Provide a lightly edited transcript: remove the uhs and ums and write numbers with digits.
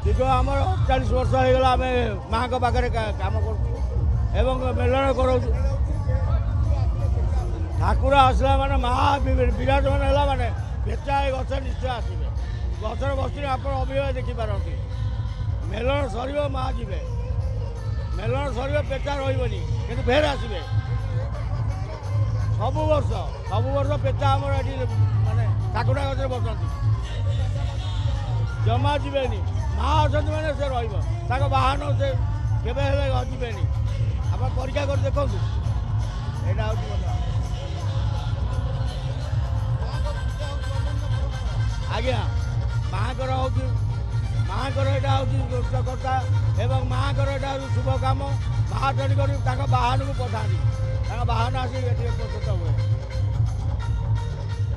दीर्घ आम 40 वर्ष होगा आम माँ पाखे कम कर मेलन कर ठाकुर आसला माने माँ विराजमान है माने पेचा गच निश्चय आसवे गचर बस आप अभिनय देखिपारती मेलन सर माँ जी मेलन सर पेचा रही कि फेर आसवे सब वर्ष पेचा आम माने ठाकुरा गचर बसती जमा जीवे माँ अच्छा मैंने से रहान से केवे जीवे आप परीक्षा कर देखो यहाँ हूँ आज्ञा माँ यहाँ हूँ कथा एवं माँ यहाँ शुभ कम माँ तेणुक बाहन को पठाती बाहन आसिक उपस्थित हुए